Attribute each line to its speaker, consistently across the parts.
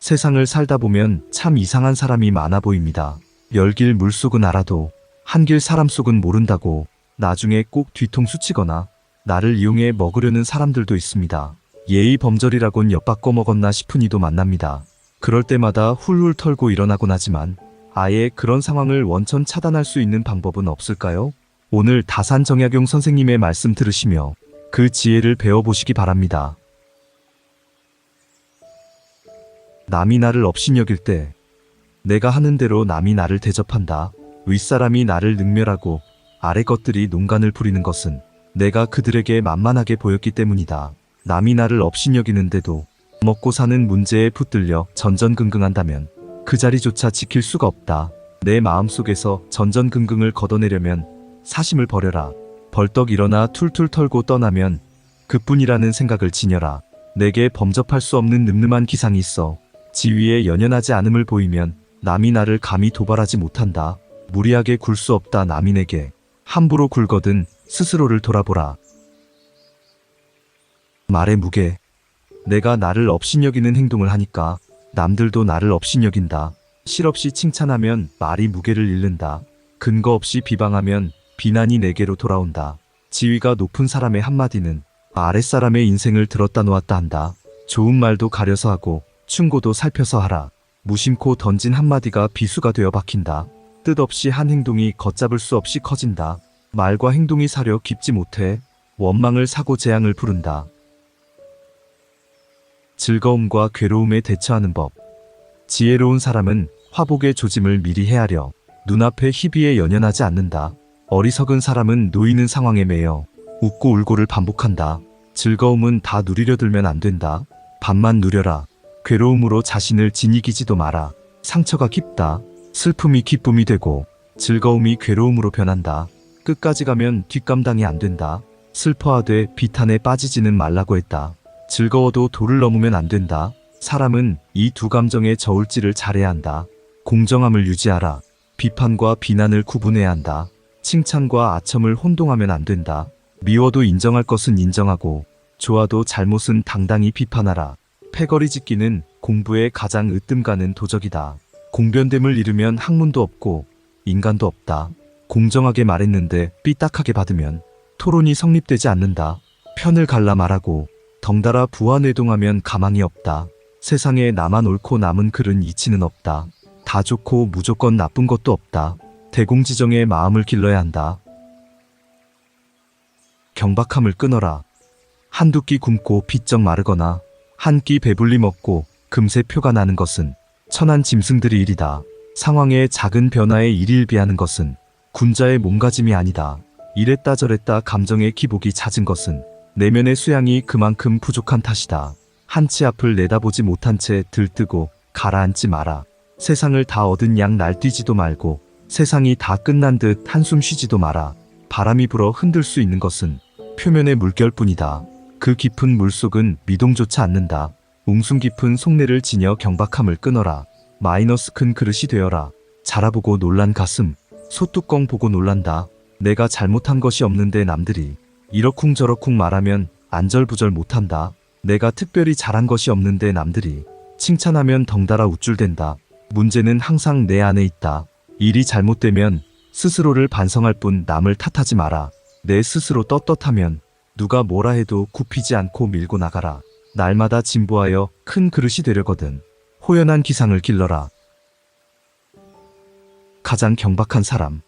Speaker 1: 세상을 살다 보면 참 이상한 사람이 많아 보입니다. 열길 물속은 알아도 한길 사람 속은 모른다고 나중에 꼭 뒤통수 치거나 나를 이용해 먹으려는 사람들도 있습니다. 예의 범절이라곤 엿바꿔 먹었나 싶은 이도 만납니다. 그럴 때마다 훌훌 털고 일어나곤 하지만 아예 그런 상황을 원천 차단할 수 있는 방법은 없을까요? 오늘 다산 정약용 선생님의 말씀 들으시며 그 지혜를 배워보시기 바랍니다. 남이 나를 업신여길 때 내가 하는 대로 남이 나를 대접한다. 윗사람이 나를 능멸하고 아래 것들이 농간을 부리는 것은 내가 그들에게 만만하게 보였기 때문이다. 남이 나를 업신여기는데도 먹고 사는 문제에 붙들려 전전긍긍한다면 그 자리조차 지킬 수가 없다. 내 마음속에서 전전긍긍을 걷어내려면 사심을 버려라. 벌떡 일어나 툴툴 털고 떠나면 그뿐이라는 생각을 지녀라. 내게 범접할 수 없는 늠름한 기상이 있어 지위에 연연하지 않음을 보이면 남이 나를 감히 도발하지 못한다. 무리하게 굴 수 없다. 남이 내게 함부로 굴거든 스스로를 돌아보라. 말의 무게. 내가 나를 업신여기는 행동을 하니까 남들도 나를 업신여긴다. 실없이 칭찬하면 말이 무게를 잃는다. 근거 없이 비방하면 비난이 내게로 돌아온다. 지위가 높은 사람의 한마디는 아랫사람의 인생을 들었다 놓았다 한다. 좋은 말도 가려서 하고 충고도 살펴서 하라. 무심코 던진 한마디가 비수가 되어 박힌다. 뜻없이 한 행동이 걷잡을 수 없이 커진다. 말과 행동이 사려 깊지 못해 원망을 사고 재앙을 부른다. 즐거움과 괴로움에 대처하는 법. 지혜로운 사람은 화복의 조짐을 미리 헤아려 눈앞의 희비에 연연하지 않는다. 어리석은 사람은 놓이는 상황에 매여 웃고 울고를 반복한다. 즐거움은 다 누리려 들면 안 된다. 반만 누려라. 괴로움으로 자신을 진이기지도 마라. 상처가 깊다. 슬픔이 기쁨이 되고 즐거움이 괴로움으로 변한다. 끝까지 가면 뒷감당이 안 된다. 슬퍼하되 비탄에 빠지지는 말라고 했다. 즐거워도 도를 넘으면 안 된다. 사람은 이 두 감정의 저울질을 잘해야 한다. 공정함을 유지하라. 비판과 비난을 구분해야 한다. 칭찬과 아첨을 혼동하면 안 된다. 미워도 인정할 것은 인정하고 좋아도 잘못은 당당히 비판하라. 패거리 짓기는 공부의 가장 으뜸가는 도적이다. 공변됨을 잃으면 학문도 없고 인간도 없다. 공정하게 말했는데 삐딱하게 받으면 토론이 성립되지 않는다. 편을 갈라 말하고 덩달아 부하뇌동하면 가망이 없다. 세상에 나만 옳고 남은 글은 이치는 없다. 다 좋고 무조건 나쁜 것도 없다. 대공지정의 마음을 길러야 한다. 경박함을 끊어라. 한두 끼 굶고 비쩍 마르거나 한 끼 배불리 먹고 금세 표가 나는 것은 천한 짐승들의 일이다. 상황의 작은 변화에 일일비하는 것은 군자의 몸가짐이 아니다. 이랬다 저랬다 감정의 기복이 잦은 것은 내면의 수양이 그만큼 부족한 탓이다. 한치 앞을 내다보지 못한 채 들뜨고 가라앉지 마라. 세상을 다 얻은 양 날뛰지도 말고 세상이 다 끝난 듯 한숨 쉬지도 마라. 바람이 불어 흔들 수 있는 것은 표면의 물결뿐이다. 그 깊은 물속은 미동조차 않는다. 웅숭 깊은 속내를 지녀 경박함을 끊어라. 마이너스 큰 그릇이 되어라. 자라보고 놀란 가슴, 소뚜껑 보고 놀란다. 내가 잘못한 것이 없는데 남들이 이러쿵저러쿵 말하면 안절부절 못한다. 내가 특별히 잘한 것이 없는데 남들이 칭찬하면 덩달아 우쭐댄다. 문제는 항상 내 안에 있다. 일이 잘못되면 스스로를 반성할 뿐 남을 탓하지 마라. 내 스스로 떳떳하면 누가 뭐라 해도 굽히지 않고 밀고 나가라. 날마다 진보하여 큰 그릇이 되려거든 호연한 기상을 길러라. 가장 경박한 사람.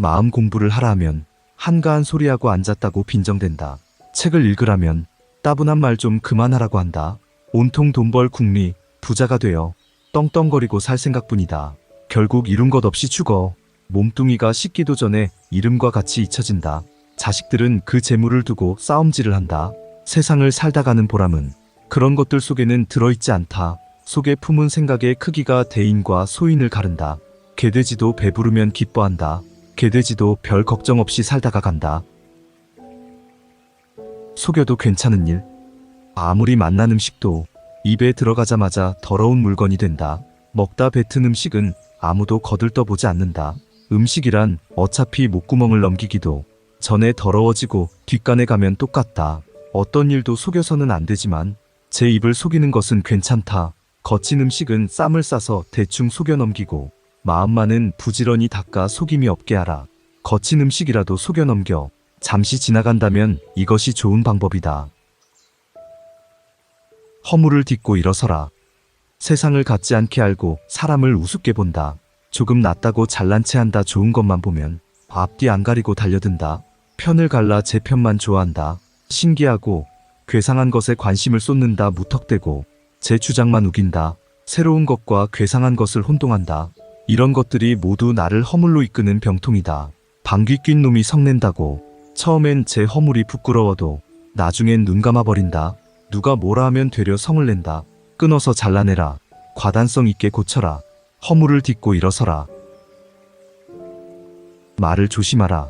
Speaker 1: 마음 공부를 하라 하면 한가한 소리하고 앉았다고 빈정댄다. 책을 읽으라면 따분한 말 좀 그만하라고 한다. 온통 돈벌 국리, 부자가 되어 떵떵거리고 살 생각뿐이다. 결국 이룬 것 없이 죽어. 몸뚱이가 식기도 전에 이름과 같이 잊혀진다. 자식들은 그 재물을 두고 싸움질을 한다. 세상을 살다가는 보람은 그런 것들 속에는 들어있지 않다. 속에 품은 생각의 크기가 대인과 소인을 가른다. 개돼지도 배부르면 기뻐한다. 개돼지도 별 걱정 없이 살다가 간다. 속여도 괜찮은 일. 아무리 맛난 음식도 입에 들어가자마자 더러운 물건이 된다. 먹다 뱉은 음식은 아무도 거들떠보지 않는다. 음식이란 어차피 목구멍을 넘기기도 전에 더러워지고 뒷간에 가면 똑같다. 어떤 일도 속여서는 안 되지만 제 입을 속이는 것은 괜찮다. 거친 음식은 쌈을 싸서 대충 속여 넘기고 마음만은 부지런히 닦아 속임이 없게 하라. 거친 음식이라도 속여 넘겨 잠시 지나간다면 이것이 좋은 방법이다. 허물을 딛고 일어서라. 세상을 갖지 않게 알고 사람을 우습게 본다. 조금 낫다고 잘난 체 한다. 좋은 것만 보면 앞뒤 안 가리고 달려든다. 편을 갈라 제 편만 좋아한다. 신기하고 괴상한 것에 관심을 쏟는다. 무턱대고 제 주장만 우긴다. 새로운 것과 괴상한 것을 혼동한다. 이런 것들이 모두 나를 허물로 이끄는 병통이다. 방귀 낀 놈이 성낸다고 처음엔 제 허물이 부끄러워도 나중엔 눈 감아버린다. 누가 뭐라 하면 되려 성을 낸다. 끊어서 잘라내라. 과단성 있게 고쳐라. 허물을 딛고 일어서라. 말을 조심하라.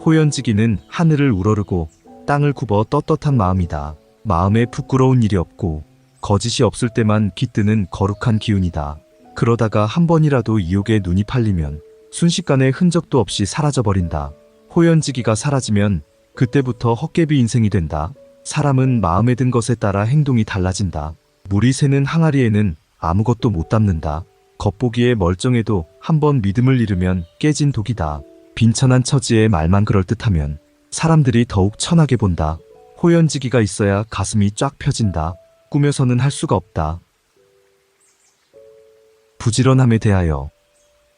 Speaker 1: 호연지기는 하늘을 우러르고 땅을 굽어 떳떳한 마음이다. 마음에 부끄러운 일이 없고 거짓이 없을 때만 깃드는 거룩한 기운이다. 그러다가 한 번이라도 이욕에 눈이 팔리면 순식간에 흔적도 없이 사라져버린다. 호연지기가 사라지면 그때부터 헛개비 인생이 된다. 사람은 마음에 든 것에 따라 행동이 달라진다. 물이 새는 항아리에는 아무것도 못 담는다. 겉보기에 멀쩡해도 한번 믿음을 잃으면 깨진 독이다. 빈천한 처지에 말만 그럴듯하면 사람들이 더욱 천하게 본다. 호연지기가 있어야 가슴이 쫙 펴진다. 꾸며서는 할 수가 없다. 부지런함에 대하여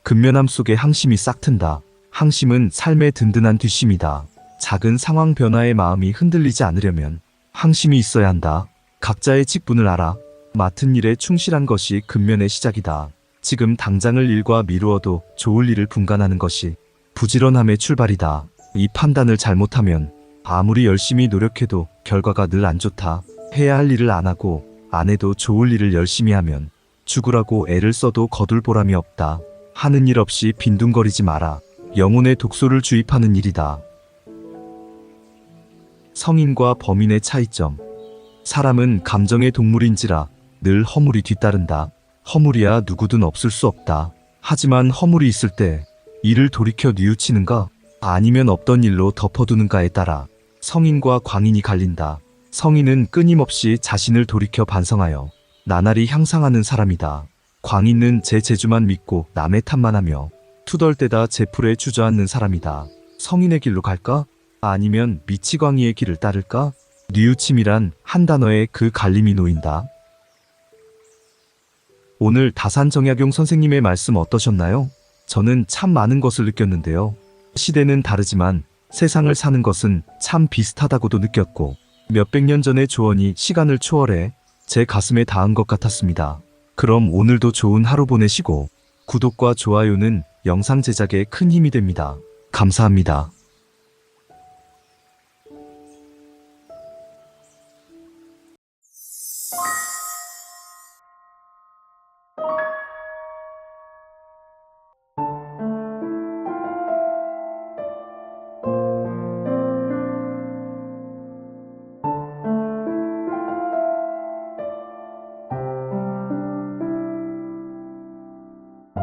Speaker 1: 근면함 속에 항심이 싹 튼다. 항심은 삶의 든든한 뒷심이다. 작은 상황 변화에 마음이 흔들리지 않으려면 항심이 있어야 한다. 각자의 직분을 알아 맡은 일에 충실한 것이 근면의 시작이다. 지금 당장을 일과 미루어도 좋을 일을 분간하는 것이 부지런함의 출발이다. 이 판단을 잘못하면 아무리 열심히 노력해도 결과가 늘 안 좋다. 해야 할 일을 안 하고 안 해도 좋을 일을 열심히 하면 죽으라고 애를 써도 거둘 보람이 없다. 하는 일 없이 빈둥거리지 마라. 영혼의 독소를 주입하는 일이다. 성인과 범인의 차이점. 사람은 감정의 동물인지라 늘 허물이 뒤따른다. 허물이야 누구든 없을 수 없다. 하지만 허물이 있을 때 이를 돌이켜 뉘우치는가 아니면 없던 일로 덮어두는가에 따라 성인과 광인이 갈린다. 성인은 끊임없이 자신을 돌이켜 반성하여 나날이 향상하는 사람이다. 광인은 제 재주만 믿고 남의 탓만 하며 투덜대다 제풀에 주저앉는 사람이다. 성인의 길로 갈까? 아니면 미치광이의 길을 따를까? 뉘우침이란 한 단어에 그 갈림이 놓인다. 오늘 다산정약용 선생님의 말씀 어떠셨나요? 저는 참 많은 것을 느꼈는데요. 시대는 다르지만 세상을 사는 것은 참 비슷하다고도 느꼈고 몇백 년 전의 조언이 시간을 초월해 제 가슴에 닿은 것 같았습니다. 그럼 오늘도 좋은 하루 보내시고 구독과 좋아요는 영상 제작에 큰 힘이 됩니다. 감사합니다.